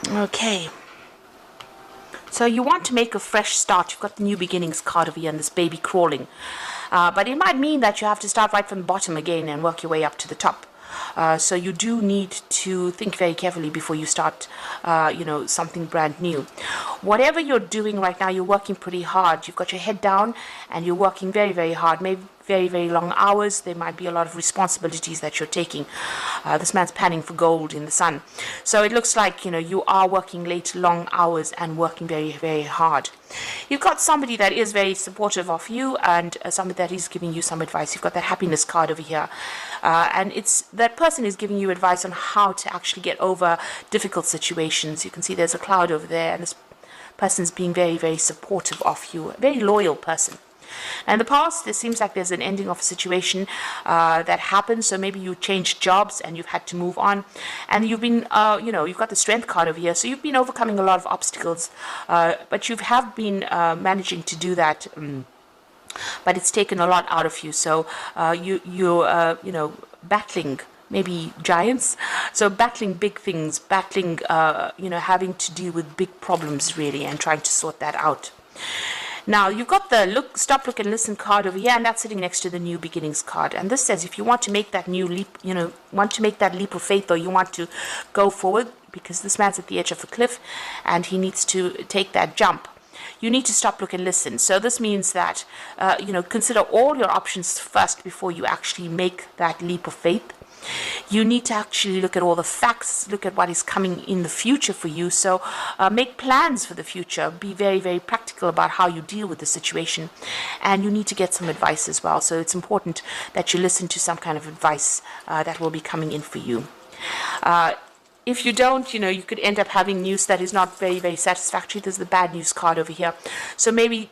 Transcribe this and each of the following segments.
Okay. So you want to make a fresh start. You've got the new beginnings card over here and this baby crawling. But it might mean that you have to start right from the bottom again and work your way up to the top. So you do need to think very carefully before you start, something brand new. Whatever you're doing right now, you're working pretty hard. You've got your head down and you're working very, very hard. Maybe very, very long hours. There might be a lot of responsibilities that you're taking. This man's panning for gold in the sun. So it looks like, you are working late, long hours and working very, very hard. You've got somebody that is very supportive of you and somebody that is giving you some advice. You've got that happiness card over here. And it's that person is giving you advice on how to actually get over difficult situations. You can see there's a cloud over there and this person's being very, very supportive of you. A very loyal person. Now in the past, it seems like there's an ending of a situation that happened. So maybe you changed jobs and you've had to move on. And you've been, you've got the strength card over here. So you've been overcoming a lot of obstacles. But you have been managing to do that. But it's taken a lot out of you. So you're battling maybe giants. So battling big things, battling, having to deal with big problems really and trying to sort that out. Now, you've got the stop, look, and listen card over here, and that's sitting next to the new beginnings card. And this says if you want to make that new leap, want to make that leap of faith, or you want to go forward, because this man's at the edge of the cliff, and he needs to take that jump. You need to stop, look, and listen. So this means that, consider all your options first before you actually make that leap of faith. You need to actually look at all the facts, look at what is coming in the future for you. So make plans for the future. Be very, very practical about how you deal with the situation. And you need to get some advice as well. So it's important that you listen to some kind of advice that will be coming in for you. If you don't, you could end up having news that is not very, very satisfactory. There's the bad news card over here. So maybe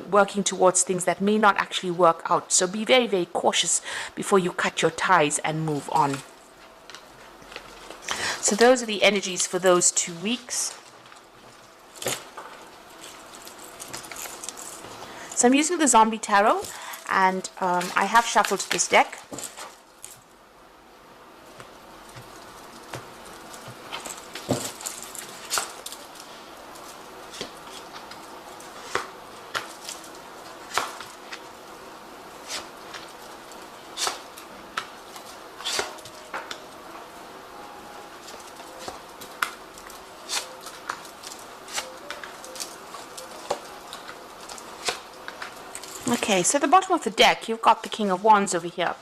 working towards things that may not actually work out. So be very, very cautious before you cut your ties and move on. So those are the energies for those 2 weeks. So I'm using the Zombie Tarot, and I have shuffled this deck. Okay, so at the bottom of the deck, you've got the King of Wands over here.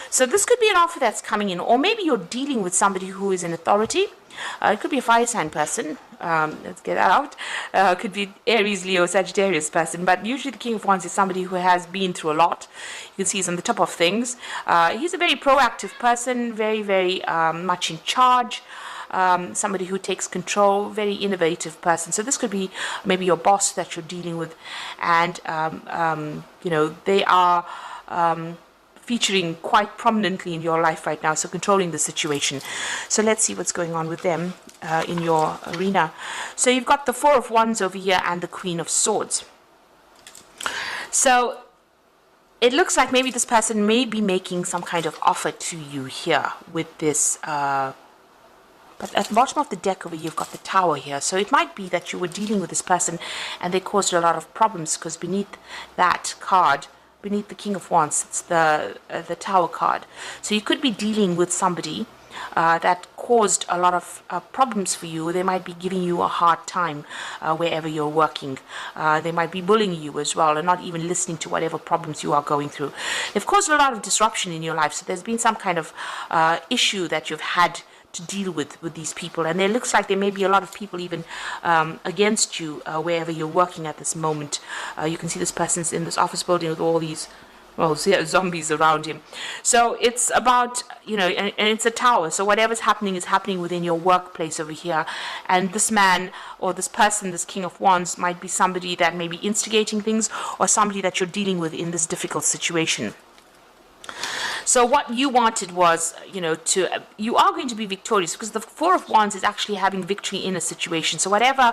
So this could be an offer that's coming in, or maybe you're dealing with somebody who is in authority. It could be a fire sign person. Let's get that out. It could be Aries, Leo, Sagittarius person. But usually the King of Wands is somebody who has been through a lot. You can see he's on the top of things. He's a very proactive person, very, very much in charge. Somebody who takes control, very innovative person. So this could be maybe your boss that you're dealing with, and they are featuring quite prominently in your life right now, so controlling the situation. So let's see what's going on with them in your arena. So you've got the Four of Wands over here and the Queen of Swords. So it looks like maybe this person may be making some kind of offer to you here with this but at the bottom of the deck over here, you've got the Tower here. So it might be that you were dealing with this person and they caused a lot of problems, because beneath that card, beneath the King of Wands, it's the Tower card. So you could be dealing with somebody that caused a lot of problems for you. They might be giving you a hard time wherever you're working. They might be bullying you as well and not even listening to whatever problems you are going through. They've caused a lot of disruption in your life. So there's been some kind of issue that you've had to deal with these people, and it looks like there may be a lot of people even against you wherever you're working at this moment. You can see this person's in this office building with all these zombies around him. So it's about, and it's a tower, so whatever's happening is happening within your workplace over here. And this man or this person, this King of Wands, might be somebody that may be instigating things, or somebody that you're dealing with in this difficult situation. So what you wanted was, you are going to be victorious because the Four of Wands is actually having victory in a situation. So whatever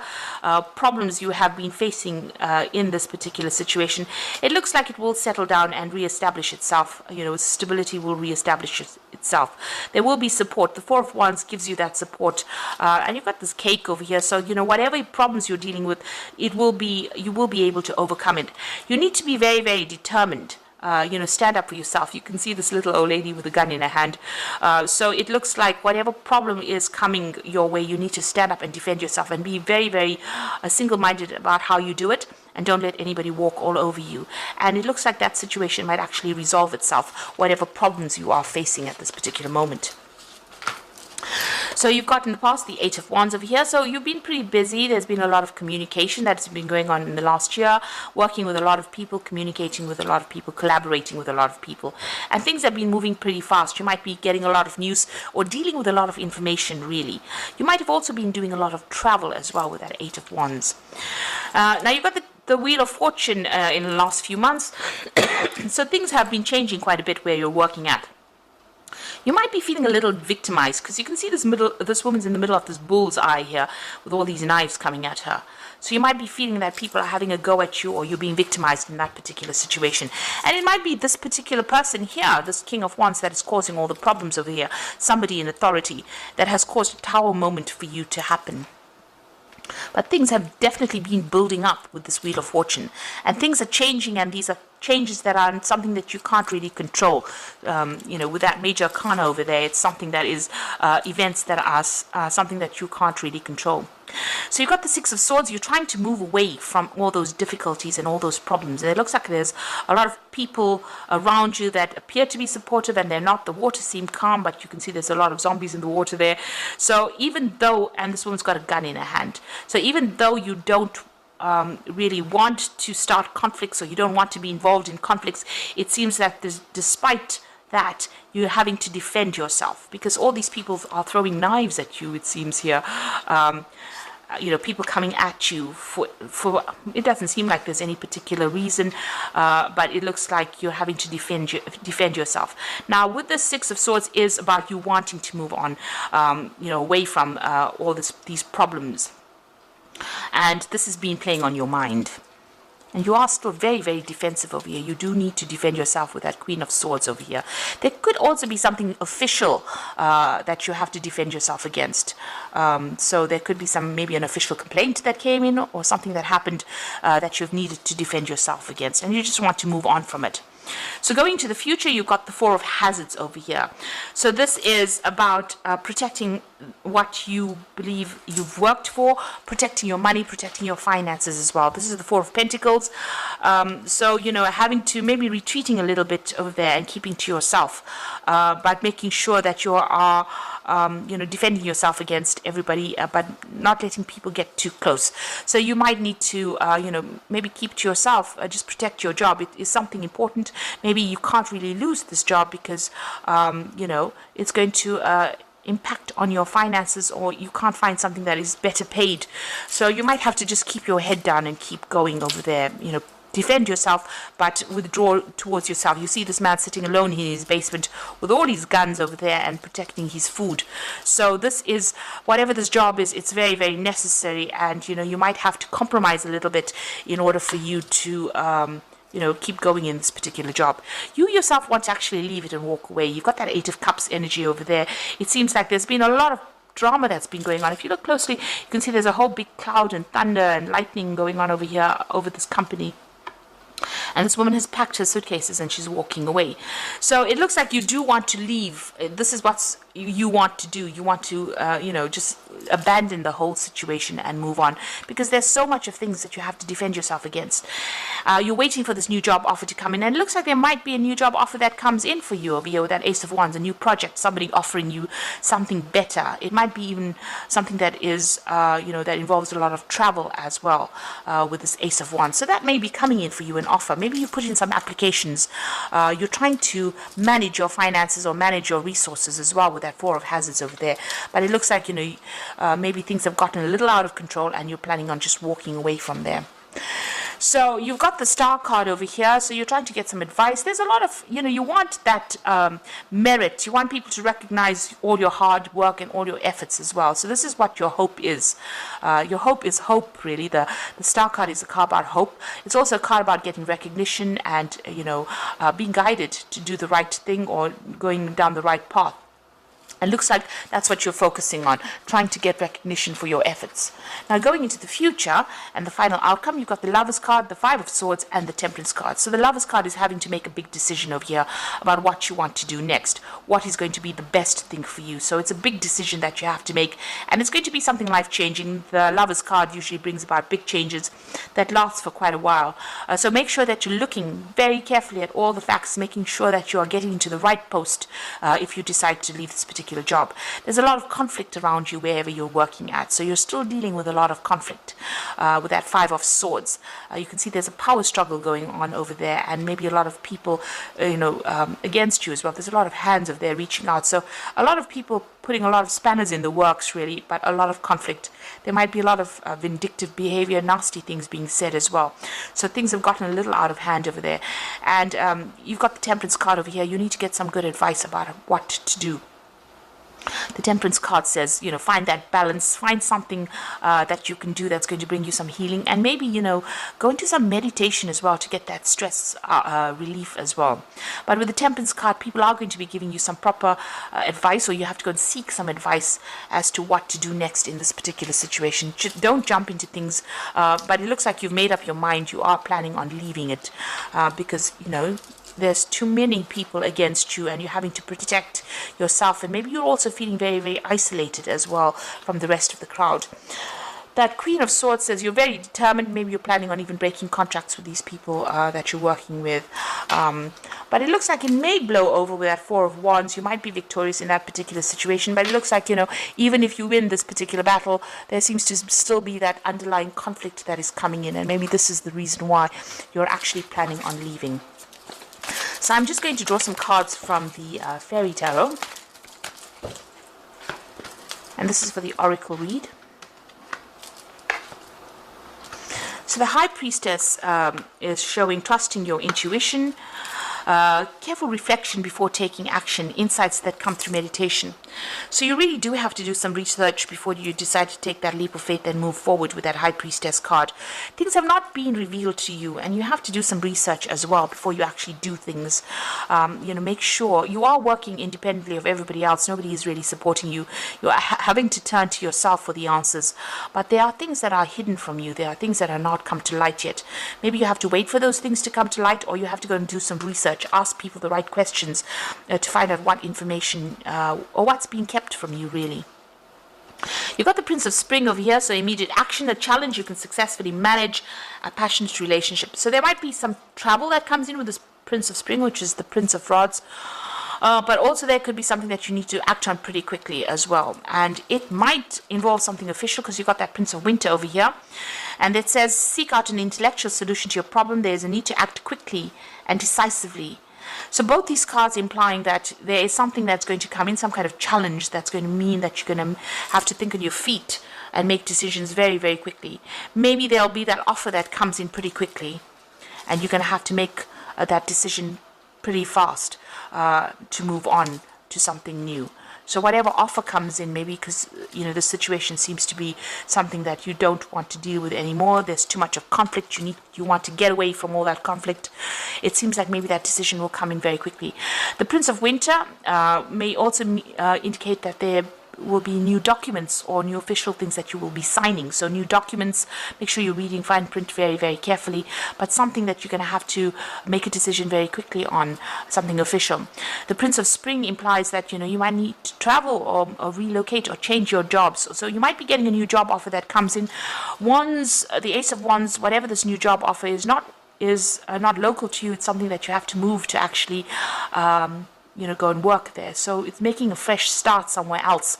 problems you have been facing in this particular situation, it looks like it will settle down and reestablish itself. Stability will reestablish itself. There will be support. The Four of Wands gives you that support, and you've got this cake over here. So whatever problems you're dealing with, you will be able to overcome it. You need to be very, very determined. Stand up for yourself. You can see this little old lady with a gun in her hand. So it looks like whatever problem is coming your way, you need to stand up and defend yourself and be very, very single-minded about how you do it, and don't let anybody walk all over you. And it looks like that situation might actually resolve itself, whatever problems you are facing at this particular moment. So you've got in the past the Eight of Wands over here. So you've been pretty busy. There's been a lot of communication that's been going on in the last year, working with a lot of people, communicating with a lot of people, collaborating with a lot of people. And things have been moving pretty fast. You might be getting a lot of news or dealing with a lot of information, really. You might have also been doing a lot of travel as well with that Eight of Wands. Now you've got the Wheel of Fortune in the last few months. So things have been changing quite a bit where you're working at. You might be feeling a little victimized because you can see this woman's in the middle of this bull's eye here with all these knives coming at her. So you might be feeling that people are having a go at you, or you're being victimized in that particular situation. And it might be this particular person here, this King of Wands, that is causing all the problems over here. Somebody in authority that has caused a tower moment for you to happen. But things have definitely been building up with this Wheel of Fortune. And things are changing, and these are changes that are something that you can't really control. With that Major Arcana over there, it's something that is events that are something that you can't really control. So you've got the Six of Swords. You're trying to move away from all those difficulties and all those problems. And it looks like there's a lot of people around you that appear to be supportive, and they're not. The water seems calm, but you can see there's a lot of zombies in the water there. So even though, and this woman's got a gun in her hand, so even though you don't really want to start conflicts, or you don't want to be involved in conflicts, it seems that despite that, you're having to defend yourself because all these people are throwing knives at you, it seems here. People coming at you for it doesn't seem like there's any particular reason, but it looks like you're having to defend yourself. Now, with the Six of Swords is about you wanting to move on, away from all these problems. And this has been playing on your mind. And you are still very, very defensive over here. You do need to defend yourself with that Queen of Swords over here. There could also be something official that you have to defend yourself against. So there could be maybe an official complaint that came in, or something that happened that you've needed to defend yourself against. And you just want to move on from it. So going to the future, you've got the Four of Hazards over here. So this is about protecting what you believe you've worked for, protecting your money, protecting your finances as well. This is the Four of Pentacles. So, having to maybe retreating a little bit over there and keeping to yourself, but making sure that you are defending yourself against everybody, but not letting people get too close. So you might need to, maybe keep to yourself, just protect your job. It is something important. Maybe you can't really lose this job because, it's going to impact on your finances, or you can't find something that is better paid. So you might have to just keep your head down and keep going over there, defend yourself, but withdraw towards yourself. You see this man sitting alone in his basement with all his guns over there and protecting his food. So this is, whatever this job is, it's very, very necessary, and you might have to compromise a little bit in order for you to keep going in this particular job. You yourself want to actually leave it and walk away. You've got that Eight of Cups energy over there. It seems like there's been a lot of drama that's been going on. If you look closely, you can see there's a whole big cloud and thunder and lightning going on over here, over this company. And this woman has packed her suitcases and she's walking away. So it looks like you do want to leave. This is what you want to do. You want to, just abandon the whole situation and move on, because there's so much of things that you have to defend yourself against. You're waiting for this new job offer to come in, and it looks like there might be a new job offer that comes in for you over here with that Ace of Wands, a new project, somebody offering you something better. It might be even something that is, that involves a lot of travel as well, with this Ace of Wands. So that may be coming in for you, an offer. Maybe you put in some applications. You're trying to manage your finances or manage your resources as well with that Four of Hazards over there. But it looks like, maybe things have gotten a little out of control and you're planning on just walking away from there. So you've got the star card over here. So you're trying to get some advice. There's a lot of, you want that merit. You want people to recognize all your hard work and all your efforts as well. So this is what your hope is. Your hope is hope, really. The star card is a card about hope. It's also a card about getting recognition and, being guided to do the right thing or going down the right path. And looks like that's what you're focusing on, trying to get recognition for your efforts. Now, going into the future and the final outcome, you've got the Lovers card, the Five of Swords, and the Temperance card. So the Lovers card is having to make a big decision over here about what you want to do next, what is going to be the best thing for you. So it's a big decision that you have to make, and it's going to be something life-changing. The Lovers card usually brings about big changes that last for quite a while. So make sure that you're looking very carefully at all the facts, making sure that you are getting into the right post if you decide to leave this particular job. There's a lot of conflict around you wherever you're working at, so you're still dealing with a lot of conflict with that Five of Swords. You can see there's a power struggle going on over there, and maybe a lot of people against you as well. There's a lot of hands over there reaching out, so a lot of people putting a lot of spanners in the works, really, but a lot of conflict. There might be a lot of vindictive behavior, nasty things being said as well. So things have gotten a little out of hand over there. And you've got the Temperance card over here. You need to get some good advice about what to do. The Temperance card says, find that balance, find something that you can do that's going to bring you some healing, and maybe, go into some meditation as well to get that stress relief as well. But with the Temperance card, people are going to be giving you some proper advice, or you have to go and seek some advice as to what to do next in this particular situation. Don't jump into things, but it looks like you've made up your mind. You are planning on leaving it because, there's too many people against you, and you're having to protect yourself, and maybe you're also feeling very, very isolated as well from the rest of the crowd. That Queen of Swords says you're very determined. Maybe you're planning on even breaking contracts with these people that you're working with. But it looks like it may blow over with that Four of Wands. You might be victorious in that particular situation, but it looks like, even if you win this particular battle, there seems to still be that underlying conflict that is coming in, and maybe this is the reason why you're actually planning on leaving. So I'm just going to draw some cards from the Fairy Tarot. And this is for the Oracle read. So the High Priestess is showing trusting your intuition, careful reflection before taking action, insights that come through meditation. So you really do have to do some research before you decide to take that leap of faith and move forward with that High Priestess card. Things have not been revealed to you, and you have to do some research as well before you actually do things. Make sure you are working independently of everybody else. Nobody is really supporting you. You are having to turn to yourself for the answers. But there are things that are hidden from you. There are things that are not come to light yet. Maybe you have to wait for those things to come to light, or you have to go and do some research. Ask people the right questions to find out what information or what's being kept from you, really. You've got the Prince of Spring over here, so immediate action, a challenge you can successfully manage, a passionate relationship. So there might be some travel that comes in with this Prince of Spring, which is the Prince of Rods. But also there could be something that you need to act on pretty quickly as well. And it might involve something official, because you've got that Prince of Winter over here. And it says, seek out an intellectual solution to your problem. There is a need to act quickly and decisively. So both these cards implying that there is something that's going to come in, some kind of challenge that's going to mean that you're going to have to think on your feet and make decisions very, very quickly. Maybe there'll be that offer that comes in pretty quickly, and you're going to have to make that decision pretty fast to move on to something new. So whatever offer comes in, maybe because, the situation seems to be something that you don't want to deal with anymore. There's too much of conflict. You want to get away from all that conflict. It seems like maybe that decision will come in very quickly. The Prince of Winter may also indicate that there will be new documents or new official things that you will be signing. So new documents, make sure you're reading fine print very, very carefully, but something that you're going to have to make a decision very quickly on, something official. The Prince of Spring implies that, you might need to travel or relocate or change your jobs. So you might be getting a new job offer that comes in. The Ace of Wands, whatever this new job offer is not local to you. It's something that you have to move to actually go and work there. So it's making a fresh start somewhere else.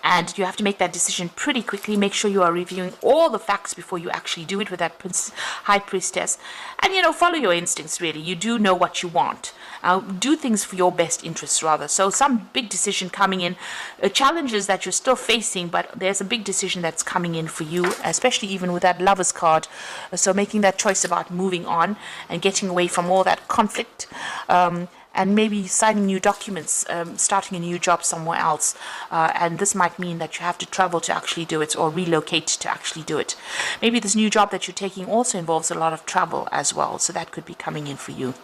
And you have to make that decision pretty quickly. Make sure you are reviewing all the facts before you actually do it with that High Priestess. And, follow your instincts, really. You do know what you want. do things for your best interests rather. So some big decision coming in, challenges that you're still facing, but there's a big decision that's coming in for you, especially even with that Lovers card. So making that choice about moving on and getting away from all that conflict. And maybe signing new documents, starting a new job somewhere else. And this might mean that you have to travel to actually do it, or relocate to actually do it. Maybe this new job that you're taking also involves a lot of travel as well, so that could be coming in for you.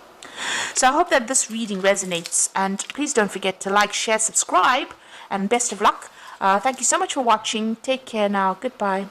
So I hope that this reading resonates, and please don't forget to like, share, subscribe, and best of luck. Thank you so much for watching. Take care now. Goodbye.